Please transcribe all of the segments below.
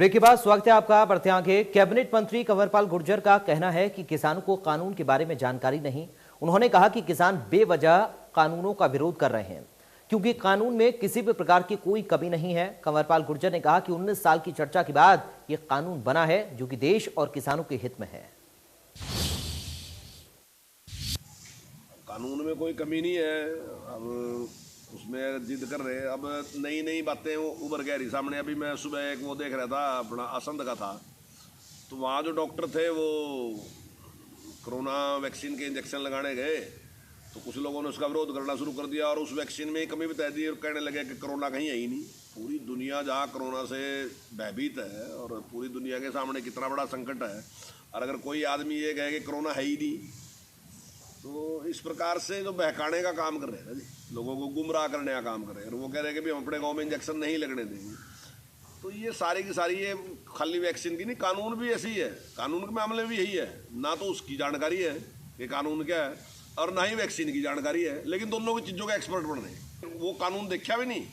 Break के बाद स्वागत है आपका। बढ़ते आगे। कैबिनेट मंत्री कंवरपाल गुर्जर का कहना है कि किसानों को कानून के बारे में जानकारी नहीं। उन्होंने कहा कि किसान बेवजह कानूनों का विरोध कर रहे हैं क्योंकि कानून में किसी भी प्रकार की कोई कमी नहीं है। कंवरपाल गुर्जर ने कहा कि 19 साल की चर्चा के बाद यह कानून बना है जो कि देश और किसानों के हित में है। कानून में कोई कमी नहीं है, अब उसमें जिद कर रहे हैं। अब नई नई बातें उभर गया रही सामने। अभी मैं सुबह एक वो देख रहा था, अपना असंध का था, तो वहाँ जो डॉक्टर थे वो कोरोना वैक्सीन के इंजेक्शन लगाने गए तो कुछ लोगों ने उसका विरोध करना शुरू कर दिया और उस वैक्सीन में ही कमी बता दी और कहने लगे कि कोरोना कहीं है ही नहीं। पूरी दुनिया जहाँ कोरोना से भयभीत है और पूरी दुनिया के सामने कितना बड़ा संकट है, और अगर कोई आदमी ये कहे कि कोरोना है ही नहीं, तो इस प्रकार से जो बहकाने का काम कर रहे हैं ना जी, लोगों को गुमराह करने का काम कर रहे हैं। और वो कह रहे हैं कि भी हम अपने गांव में इंजेक्शन नहीं लगने देंगे। तो ये सारी की सारी ये खाली वैक्सीन की नहीं, कानून भी ऐसी ही है। कानून के मामले में भी यही है, ना तो उसकी जानकारी है कि कानून क्या है और ना ही वैक्सीन की जानकारी है, लेकिन दोनों की चीज़ों के एक्सपर्ट बन रहे हैं। वो कानून देखा भी नहीं,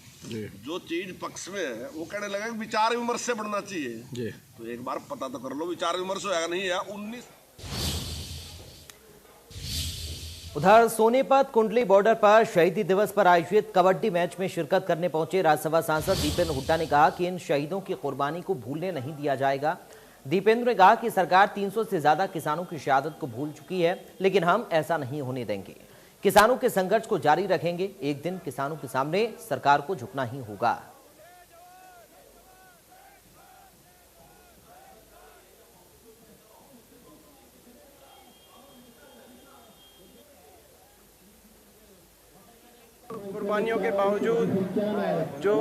जो चीज़ पक्ष में है वो कहने लगे विचार विमर्श से बढ़ना चाहिए। तो एक बार पता तो कर लो विचार विमर्श होगा नहीं है। 19 उधर सोनीपत कुंडली बॉर्डर पर शहीदी दिवस पर आयोजित कबड्डी मैच में शिरकत करने पहुंचे राज्यसभा सांसद दीपेंद्र हुड्डा ने कहा कि इन शहीदों की कुर्बानी को भूलने नहीं दिया जाएगा। दीपेंद्र ने कहा कि सरकार 300 से ज्यादा किसानों की शहादत को भूल चुकी है, लेकिन हम ऐसा नहीं होने देंगे। किसानों के संघर्ष को जारी रखेंगे। एक दिन किसानों के सामने सरकार को झुकना ही होगा। कुर्बानियों के बावजूद जो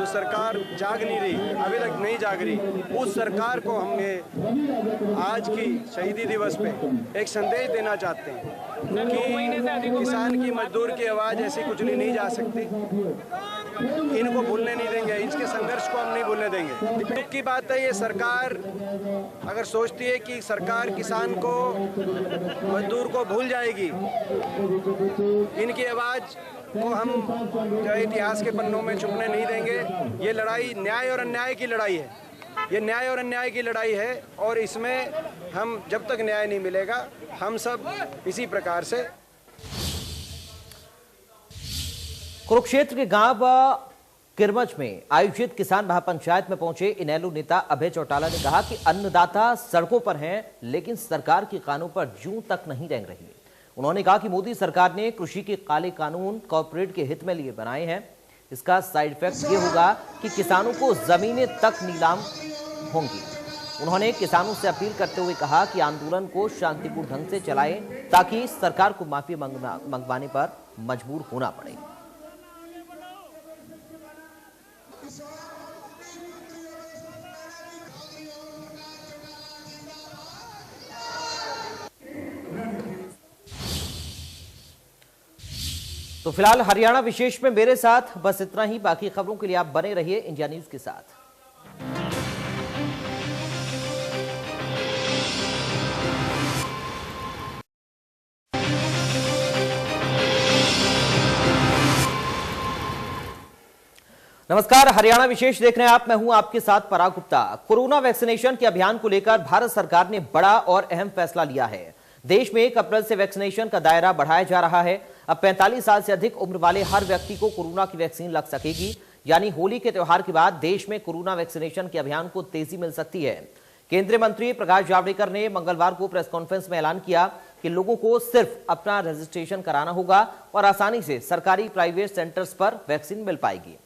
सरकार जाग नहीं रही, अभी तक नहीं जाग रही, उस सरकार को हमने आज की शहीदी दिवस पे एक संदेश देना चाहते हैं कि किसान की, मजदूर की आवाज़ ऐसी कुचली नहीं जा सकती। इनको भूलने नहीं देंगे, इसके संघर्ष को हम नहीं भूलने देंगे। दुख की बात है, ये सरकार अगर सोचती है कि सरकार किसान को, मजदूर को भूल जाएगी, इनकी आवाज़ को हम जो इतिहास के पन्नों में छुपने नहीं देंगे। ये लड़ाई न्याय और अन्याय की लड़ाई है, ये न्याय और अन्याय की लड़ाई है और इसमें हम जब तक न्याय नहीं मिलेगा हम सब इसी प्रकार से। कुरुक्षेत्र के गांव किरमच में आयोजित किसान महापंचायत में पहुंचे इनेलो नेता अभय चौटाला ने कहा कि अन्नदाता सड़कों पर हैं, लेकिन सरकार के कानों पर जूं तक नहीं रेंग रही। उन्होंने कहा कि मोदी सरकार ने कृषि के काले कानून कॉर्पोरेट के हित में लिए बनाए हैं। इसका साइड इफेक्ट ये होगा कि किसानों को जमीनें तक नीलाम होंगी। उन्होंने किसानों से अपील करते हुए कहा कि आंदोलन को शांतिपूर्ण ढंग से चलाएं ताकि सरकार को माफी मंगवाने पर मजबूर होना पड़े। तो फिलहाल हरियाणा विशेष में मेरे साथ बस इतना ही। बाकी खबरों के लिए आप बने रहिए इंडिया न्यूज के साथ। नमस्कार, हरियाणा विशेष देख रहे हैं आप। मैं हूं आपके साथ पराग गुप्ता। कोरोना वैक्सीनेशन के अभियान को लेकर भारत सरकार ने बड़ा और अहम फैसला लिया है। देश में 1 अप्रैल से वैक्सीनेशन का दायरा बढ़ाया जा रहा है। अब 45 साल से अधिक उम्र वाले हर व्यक्ति को कोरोना की वैक्सीन लग सकेगी। यानी होली के त्योहार के बाद देश में कोरोना वैक्सीनेशन के अभियान को तेजी मिल सकती है। केंद्रीय मंत्री प्रकाश जावड़ेकर ने मंगलवार को प्रेस कॉन्फ्रेंस में ऐलान किया कि लोगों को सिर्फ अपना रजिस्ट्रेशन कराना होगा और आसानी से सरकारी प्राइवेट सेंटर्स पर वैक्सीन मिल पाएगी।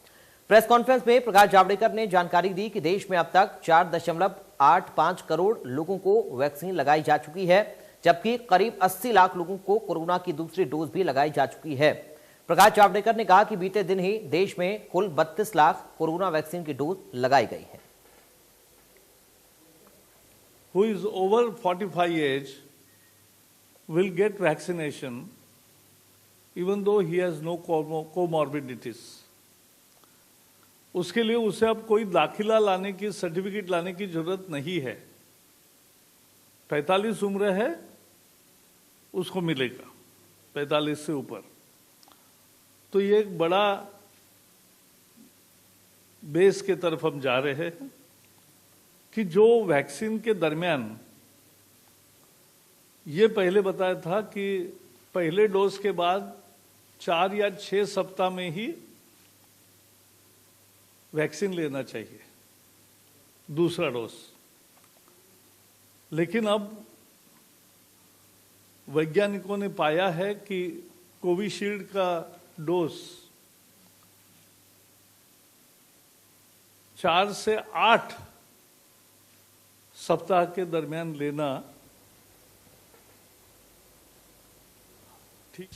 प्रेस कॉन्फ्रेंस में प्रकाश जावड़ेकर ने जानकारी दी कि देश में अब तक 4.85 करोड़ लोगों को वैक्सीन लगाई जा चुकी है, जबकि करीब 80 लाख लोगों को कोरोना की दूसरी डोज भी लगाई जा चुकी है। प्रकाश जावड़ेकर ने कहा कि बीते दिन ही देश में कुल 32 लाख कोरोना वैक्सीन की डोज लगाई गई है। Who is over 45 age will get vaccination even though he has no comorbidities. उसके लिए उसे अब कोई दाखिला लाने की, सर्टिफिकेट लाने की जरूरत नहीं है। 45 उम्र है उसको मिलेगा, 45 से ऊपर। तो ये एक बड़ा बेस के तरफ हम जा रहे हैं कि जो वैक्सीन के दरमियान ये पहले बताया था कि पहले डोज के बाद 4 या 6 सप्ताह में ही वैक्सीन लेना चाहिए, दूसरा डोज। लेकिन अब वैज्ञानिकों ने पाया है कि कोविशील्ड का डोज 4 से 8 सप्ताह के दरमियान लेना ठीक।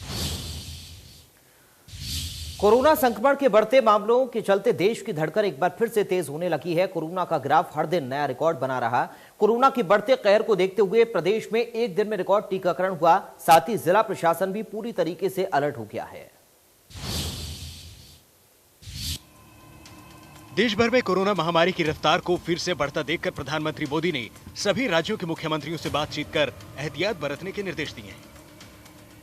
कोरोना संक्रमण के बढ़ते मामलों के चलते देश की धड़कन एक बार फिर से तेज होने लगी है। कोरोना का ग्राफ हर दिन नया रिकॉर्ड बना रहा। कोरोना के बढ़ते कहर को देखते हुए प्रदेश में एक दिन में रिकॉर्ड टीकाकरण हुआ। साथ ही जिला प्रशासन भी पूरी तरीके से अलर्ट हो गया है। देश भर में कोरोना महामारी की रफ्तार को फिर से बढ़ता देखकर प्रधानमंत्री मोदी ने सभी राज्यों के मुख्यमंत्रियों से बातचीत कर एहतियात बरतने के निर्देश दिए हैं।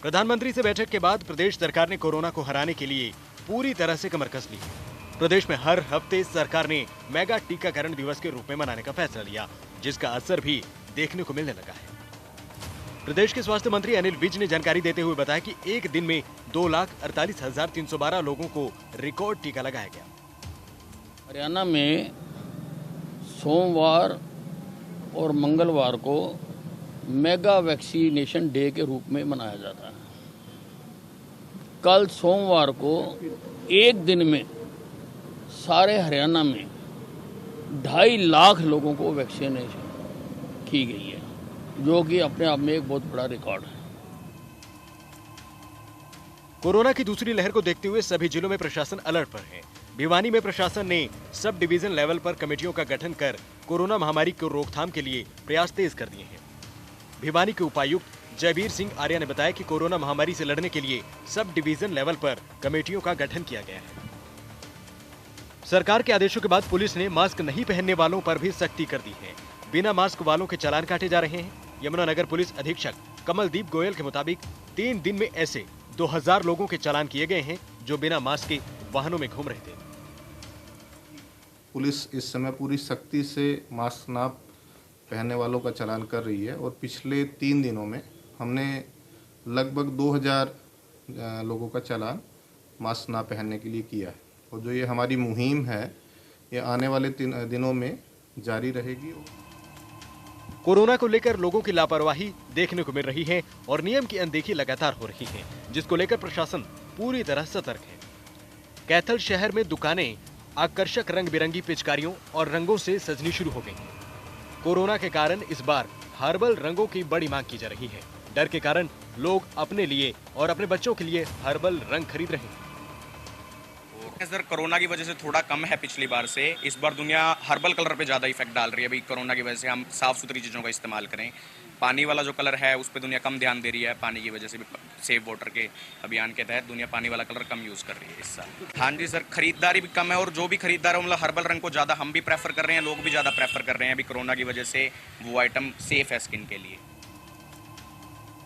प्रधानमंत्री से बैठक के बाद प्रदेश सरकार ने कोरोना को हराने के लिए पूरी तरह से कमर कस ली है। प्रदेश में हर हफ्ते सरकार ने मेगा टीकाकरण दिवस के रूप में मनाने का फैसला लिया, जिसका असर भी देखने को मिलने लगा है। प्रदेश के स्वास्थ्य मंत्री अनिल विज ने जानकारी देते हुए बताया कि एक दिन में 2,48,312 लोगों को रिकॉर्ड टीका लगाया गया। हरियाणा में सोमवार और मंगलवार को मेगा वैक्सीनेशन डे के रूप में मनाया जाता है। कल सोमवार को एक दिन में सारे हरियाणा में 2.5 लाख लोगों को वैक्सीनेशन की गई है, जो कि अपने आप में एक बहुत बड़ा रिकॉर्ड है। कोरोना की दूसरी लहर को देखते हुए सभी जिलों में प्रशासन अलर्ट पर है। भिवानी में प्रशासन ने सब डिवीजन लेवल पर कमेटियों का गठन कर कोरोना महामारी को रोकथाम के लिए प्रयास तेज कर दिए हैं। भिवानी के उपायुक्त जयवीर सिंह आर्या ने बताया कि कोरोना महामारी से लड़ने के लिए सब डिवीजन लेवल पर कमेटियों का गठन किया गया है। सरकार के आदेशों के बाद पुलिस ने मास्क नहीं पहनने वालों पर भी सख्ती कर दी है। बिना मास्क वालों के चालान काटे जा रहे हैं। यमुनानगर पुलिस अधीक्षक कमलदीप गोयल के मुताबिक 3 दिन में ऐसे 2000 लोगों के चालान किए गए हैं जो बिना मास्क के वाहनों में घूम रहे थे। पुलिस इस समय पूरी सख्ती से मास्क ना पहनने वालों का चालान कर रही है और पिछले 3 दिनों में हमने लगभग 2000 लोगों का चालान मास्क ना पहनने के लिए किया है। और जो ये हमारी मुहिम है, ये आने वाले दिनों में जारी रहेगी। कोरोना को लेकर लोगों की लापरवाही देखने को मिल रही है और नियम की अनदेखी लगातार हो रही है, जिसको लेकर प्रशासन पूरी तरह सतर्क है। कैथल शहर में दुकानें आकर्षक रंग बिरंगी पिचकारियों और रंगों से सजनी शुरू हो गई हैं। कोरोना के कारण इस बार हर्बल रंगों की बड़ी मांग की जा रही है। डर के कारण लोग अपने लिए और अपने बच्चों के लिए हर्बल रंग खरीद रहे हैं। सर, कोरोना की वजह से थोड़ा कम है पिछली बार से। इस बार दुनिया हर्बल कलर पे ज़्यादा इफेक्ट डाल रही है। अभी कोरोना की वजह से हम साफ़ सुथरी चीज़ों का इस्तेमाल करें। पानी वाला जो कलर है उस पर दुनिया कम ध्यान दे रही है। पानी की वजह से भी सेव वाटर के अभियान के तहत दुनिया पानी वाला कलर कम यूज़ कर रही है इस साल। हाँ जी सर, खरीदारी भी कम है और जो भी खरीदार है मतलब हर्बल रंग को ज़्यादा हम भी प्रेफर कर रहे हैं, लोग भी ज़्यादा प्रेफर कर रहे हैं। अभी कोरोना की वजह से वो आइटम सेफ है स्किन के लिए।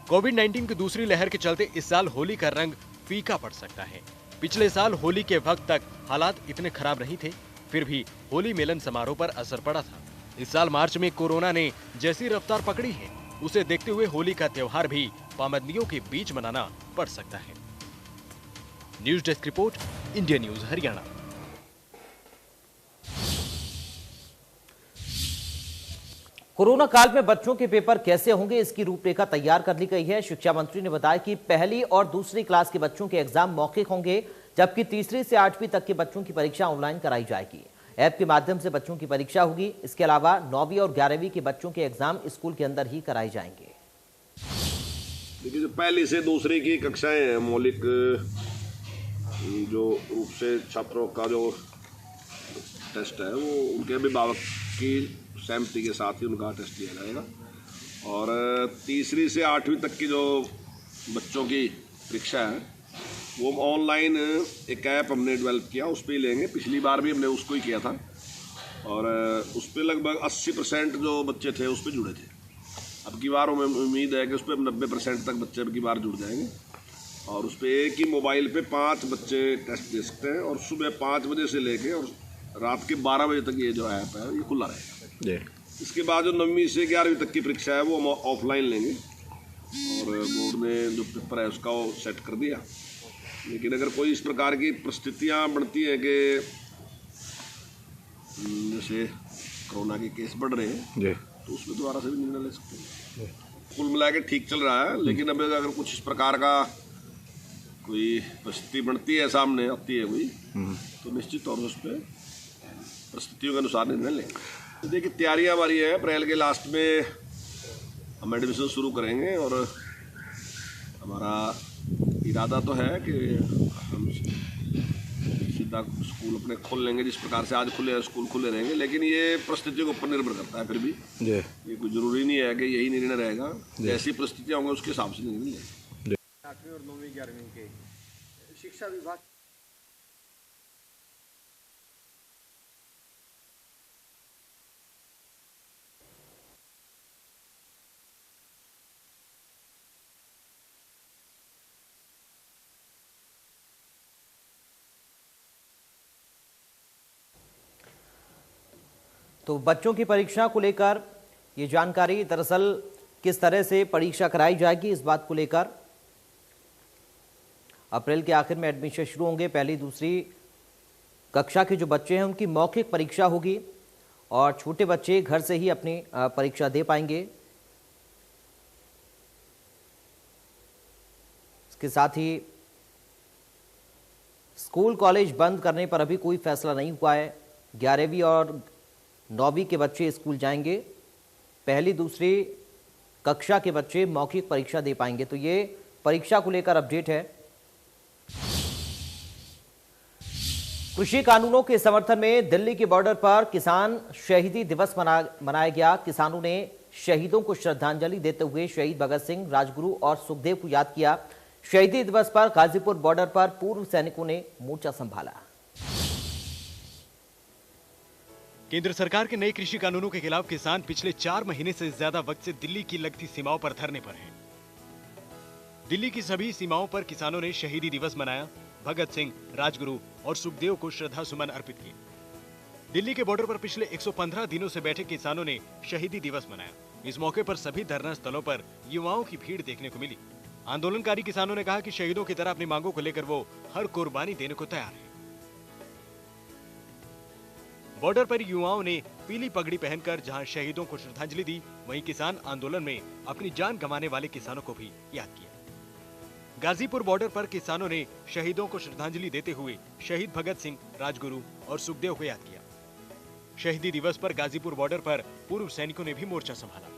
कोविड-19 की दूसरी लहर के चलते इस साल होली का रंग फीका पड़ सकता है। पिछले साल होली के वक्त तक हालात इतने खराब नहीं थे, फिर भी होली मिलन समारोह पर असर पड़ा था। इस साल मार्च में कोरोना ने जैसी रफ्तार पकड़ी है, उसे देखते हुए होली का त्योहार भी पाबंदियों के बीच मनाना पड़ सकता है। News desk report, India news Haryana. Corona काल में बच्चों के पेपर कैसे होंगे, इसकी रूपरेखा तैयार कर ली गई है। शिक्षा मंत्री ने बताया कि पहली और दूसरी क्लास के बच्चों के एग्जाम मौखिक होंगे, जबकि तीसरी से 8वीं तक के बच्चों की परीक्षा ऑनलाइन कराई जाएगी। ऐप के माध्यम से बच्चों की परीक्षा होगी। इसके अलावा 9वीं और 11वीं के बच्चों के एग्जाम स्कूल के अंदर ही कराए जाएंगे। देखिए, जो पहली से दूसरी की कक्षाएं हैं, मौलिक जो रूप से छात्रों का जो टेस्ट है वो उनके अभिभावक की सहमति के साथ ही उनका टेस्ट लिया जाएगा। और तीसरी से 8वीं तक की जो बच्चों की परीक्षा है वो ऑनलाइन एक ऐप हमने डेवलप किया, उस पर ही लेंगे। पिछली बार भी हमने उसको ही किया था और उस पर लगभग 80% जो बच्चे थे उस पर जुड़े थे। अब की बार हमें उम्मीद है कि उस पर 90% तक बच्चे अब की बार जुड़ जाएंगे। और उस पर एक ही मोबाइल पे 5 बच्चे टेस्ट दे सकते हैं और सुबह 5 बजे से लेके और रात के 12 बजे तक ये जो ऐप है ये खुला रहेगा। इसके बाद जो 9वीं से 11वीं तक की परीक्षा है वो हम ऑफलाइन लेंगे और बोर्ड ने जो पेपर है उसका वो सेट कर दिया। लेकिन अगर कोई इस प्रकार की परिस्थितियाँ बनती हैं कि जैसे कोरोना के केस बढ़ रहे हैं तो उसमें दोबारा से भी निर्णय ले सकते हैं। कुल मिला के ठीक चल रहा है, लेकिन अब अगर कुछ इस प्रकार का कोई परिस्थिति बनती है, सामने आती है कोई, तो निश्चित तौर से उस पर परिस्थितियों के अनुसार निर्णय लेंगे। देखिए तैयारियां हमारी है, अप्रैल के लास्ट में हम एडमिशन शुरू करेंगे और हमारा इरादा तो है कि हम सीधा स्कूल अपने खोल लेंगे। जिस प्रकार से आज खुले हैं स्कूल खुले रहेंगे, लेकिन ये परिस्थितियों के ऊपर निर्भर करता है। फिर भी ये कोई जरूरी नहीं है कि यही निर्णय रहेगा, जैसी परिस्थितियाँ होंगी उसके हिसाब से निर्णय लेंगे। 8वीं और 9वीं 11वीं के शिक्षा विभाग तो बच्चों की परीक्षा को लेकर ये जानकारी, दरअसल किस तरह से परीक्षा कराई जाएगी इस बात को लेकर अप्रैल के आखिर में एडमिशन शुरू होंगे। पहली दूसरी कक्षा के जो बच्चे हैं उनकी मौखिक परीक्षा होगी और छोटे बच्चे घर से ही अपनी परीक्षा दे पाएंगे। इसके साथ ही स्कूल कॉलेज बंद करने पर अभी कोई फैसला नहीं हुआ है। 11वीं और 9वीं के बच्चे स्कूल जाएंगे, पहली दूसरी कक्षा के बच्चे मौखिक परीक्षा दे पाएंगे। तो ये परीक्षा को लेकर अपडेट है। कृषि कानूनों के समर्थन में दिल्ली के बॉर्डर पर किसान शहीदी दिवस मनाया गया। किसानों ने शहीदों को श्रद्धांजलि देते हुए शहीद भगत सिंह, राजगुरु और सुखदेव को याद किया। शहीदी दिवस पर गाजीपुर बॉर्डर पर पूर्व सैनिकों ने मोर्चा संभाला। केंद्र सरकार के नए कृषि कानूनों के खिलाफ किसान पिछले 4 महीने से ज्यादा वक्त से दिल्ली की लगती सीमाओं पर धरने पर हैं। दिल्ली की सभी सीमाओं पर किसानों ने शहीदी दिवस मनाया, भगत सिंह, राजगुरु और सुखदेव को श्रद्धा सुमन अर्पित किए। दिल्ली के बॉर्डर पर पिछले 115 दिनों से बैठे किसानों ने शहीदी दिवस मनाया। इस मौके पर सभी धरना स्थलों पर युवाओं की भीड़ देखने को मिली। आंदोलनकारी किसानों ने कहा कि शहीदों की तरह अपनी मांगों को लेकर वो हर कुर्बानी देने को तैयार है। बॉर्डर पर युवाओं ने पीली पगड़ी पहनकर जहां शहीदों को श्रद्धांजलि दी, वहीं किसान आंदोलन में अपनी जान गंवाने वाले किसानों को भी याद किया। गाजीपुर बॉर्डर पर किसानों ने शहीदों को श्रद्धांजलि देते हुए शहीद भगत सिंह, राजगुरु और सुखदेव को याद किया। शहीदी दिवस पर गाजीपुर बॉर्डर पर पूर्व सैनिकों ने भी मोर्चा संभाला।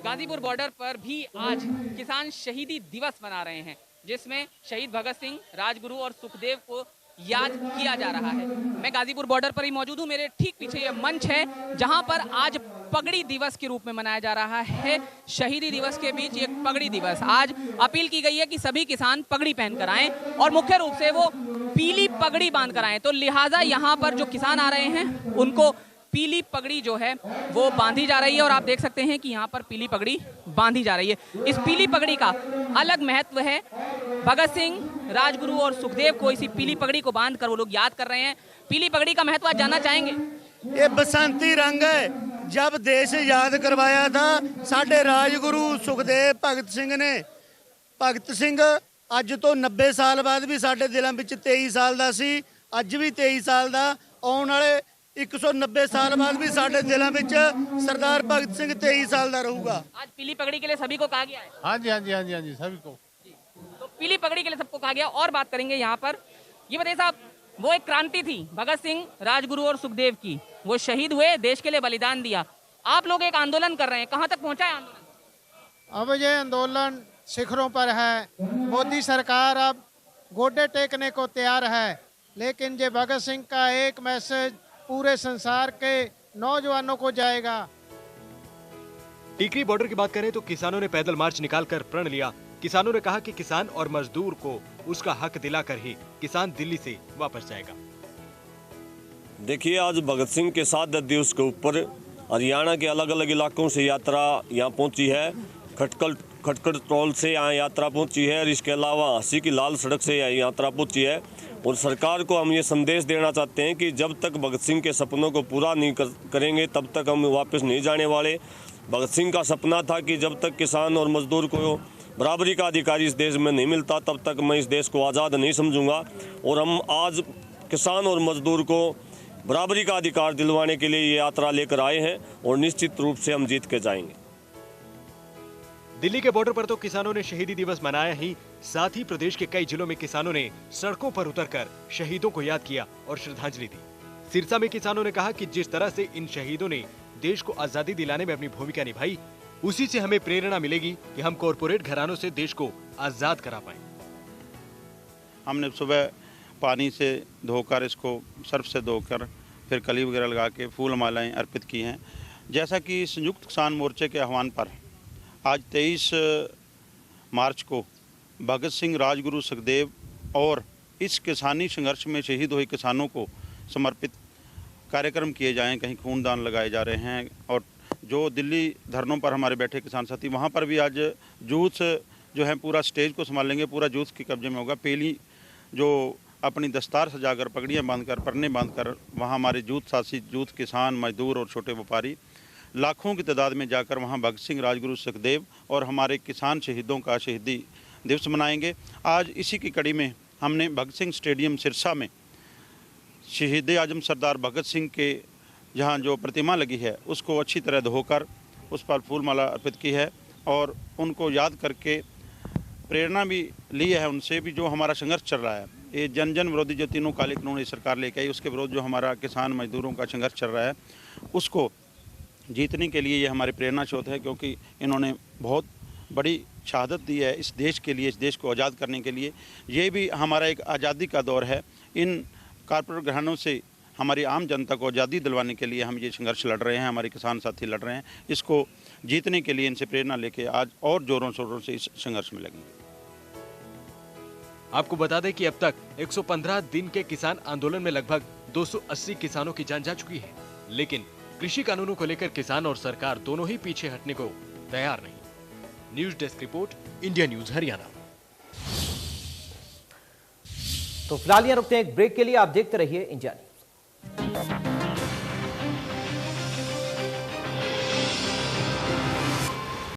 गाजीपुर बॉर्डर पर भी आज किसान शहीदी दिवस मना रहे हैं, जिसमें शहीद भगत सिंह, राजगुरु और सुखदेव को याद किया जा रहा है। मैं गाजीपुर बॉर्डर पर ही मौजूद हूँ। मेरे ठीक पीछे ये मंच है जहां पर आज पगड़ी दिवस के रूप में मनाया जा रहा है। शहीदी दिवस के बीच ये पगड़ी दिवस, आज अपील की गई है कि सभी किसान पगड़ी पहनकर आएं और मुख्य रूप से वो पीली पगड़ी बांध कर आएं। तो लिहाजा यहाँ पर जो किसान आ रहे हैं उनको पीली पगड़ी जो है वो बांधी जा रही है और आप देख सकते हैं कि यहाँ पर पीली पगड़ी बांधी जा रही है। इस पीली पगड़ी का अलग महत्व है। भगत सिंह, राजगुरु और सुखदेव को इसी पीली पगड़ी को बांधकर वो लोग याद कर रहे हैं। पीली पगड़ी का महत्व आज जानना चाहेंगे। ये बसंती रंग है। जब देश याद करवाया था साडे राजगुरु सुखदेव भगत सिंह ने, भगत सिंह अज तो 90 साल बाद भी साडे दिलों में 23 साल का सी, अज भी 23 साल का, आने वाले 190 साल बाद भी साडे दिलों में सरदार भगत सिंह 23 साल का रहूगा। आज पीली पगड़ी के लिए सभी को कहा गया है। हाँ जी, हाँ जी, हाँ जी, हाँ जी, सभी को। तो पीली पगड़ी के लिए सबको कहा गया। और बात करेंगे यहाँ पर। ये बताइए साहब, वो एक क्रांति थी भगत सिंह, राजगुरु और सुखदेव की, वो शहीद हुए, देश के लिए बलिदान दिया। आप लोग एक आंदोलन कर रहे हैं, कहाँ तक पहुँचा है आंदोलन? अब ये आंदोलन शिखरों पर है। मोदी सरकार अब गोडे टेकने को तैयार है, लेकिन ये भगत सिंह का एक मैसेज पूरे संसार के नौजवानों को जाएगा। टीकरी बॉर्डर की बात करें तो किसानों ने पैदल मार्च निकालकर प्रण लिया। किसानों ने कहा कि किसान और मजदूर को उसका हक दिलाकर ही किसान दिल्ली से वापस जाएगा। देखिए, आज भगत सिंह के शहादत दिवस के ऊपर हरियाणा के अलग अलग इलाकों से यात्रा यहाँ पहुंची है। खटकल खटखट टोल से यहाँ यात्रा पहुंची है और इसके अलावा हंसी की लाल सड़क से यहाँ यात्रा पहुंची है। और सरकार को हम ये संदेश देना चाहते हैं कि जब तक भगत सिंह के सपनों को पूरा नहीं करेंगे तब तक हम वापस नहीं जाने वाले। भगत सिंह का सपना था कि जब तक किसान और मजदूर को बराबरी का अधिकार इस देश में नहीं मिलता तब तक मैं इस देश को आज़ाद नहीं समझूंगा। और हम आज किसान और मजदूर को बराबरी का अधिकार दिलवाने के लिए ये यात्रा लेकर आए हैं और निश्चित रूप से हम जीत के जाएंगे। दिल्ली के बॉर्डर पर तो किसानों ने शहीदी दिवस मनाया ही, साथ ही प्रदेश के कई जिलों में किसानों ने सड़कों पर उतरकर शहीदों को याद किया और श्रद्धांजलि दी। सिरसा में किसानों ने कहा कि जिस तरह से इन शहीदों ने देश को आजादी दिलाने में अपनी भूमिका निभाई, उसी से हमें प्रेरणा मिलेगी कि हम कॉरपोरेट घरानों से देश को आजाद करा पाएं। हमने सुबह पानी से धोकर, इसको सर्फ से धोकर, फिर कली वगैरह लगा के फूल मालाएं अर्पित की हैं। जैसा कि संयुक्त किसान मोर्चे के आह्वान पर आज 23 मार्च को भगत सिंह, राजगुरु, सुखदेव और इस किसानी संघर्ष में शहीद हुए किसानों को समर्पित कार्यक्रम किए जाएं। कहीं खूनदान लगाए जा रहे हैं और जो दिल्ली धरनों पर हमारे बैठे किसान साथी, वहाँ पर भी आज जूथ जो है पूरा स्टेज को संभालेंगे, पूरा जूथ के कब्जे में होगा। पहली जो अपनी दस्तार सजाकर, पगड़ियाँ बांधकर, परने बांधकर वहाँ हमारे जूथ साथी, जूथ किसान, मजदूर और छोटे व्यापारी लाखों की तादाद में जाकर वहाँ भगत सिंह, राजगुरु, सुखदेव और हमारे किसान शहीदों का शहीदी दिवस मनाएंगे। आज इसी की कड़ी में हमने भगत सिंह स्टेडियम सिरसा में शहीद आजम सरदार भगत सिंह के जहाँ जो प्रतिमा लगी है उसको अच्छी तरह धोकर उस पर फूल माला अर्पित की है और उनको याद करके प्रेरणा भी ली है उनसे भी। जो हमारा संघर्ष चल रहा है, ये जन जन विरोधी जो तीनों काले कानून सरकार लेके आई, उसके विरोध जो हमारा किसान मजदूरों का संघर्ष चल रहा है, उसको जीतने के लिए ये हमारे प्रेरणा स्रोत है। क्योंकि इन्होंने बहुत बड़ी शहादत दी है इस देश के लिए, इस देश को आज़ाद करने के लिए। ये भी हमारा एक आज़ादी का दौर है। इन कॉर्पोरेट घरानों से हमारी आम जनता को आज़ादी दिलवाने के लिए हम ये संघर्ष लड़ रहे हैं, हमारे किसान साथी लड़ रहे हैं। इसको जीतने के लिए इनसे प्रेरणा लेके आज और जोरों शोरों से इस संघर्ष में लगेंगे। आपको बता दें कि अब तक 115 दिन के किसान आंदोलन में लगभग 280 किसानों की जान जा चुकी है, लेकिन कृषि कानूनों को लेकर किसान और सरकार दोनों ही पीछे हटने को तैयार नहीं। News desk report, India news Haryana. तो फिलहाल यहाँ रुकते हैं एक ब्रेक के लिए। आप देखते रहिए इंडिया न्यूज।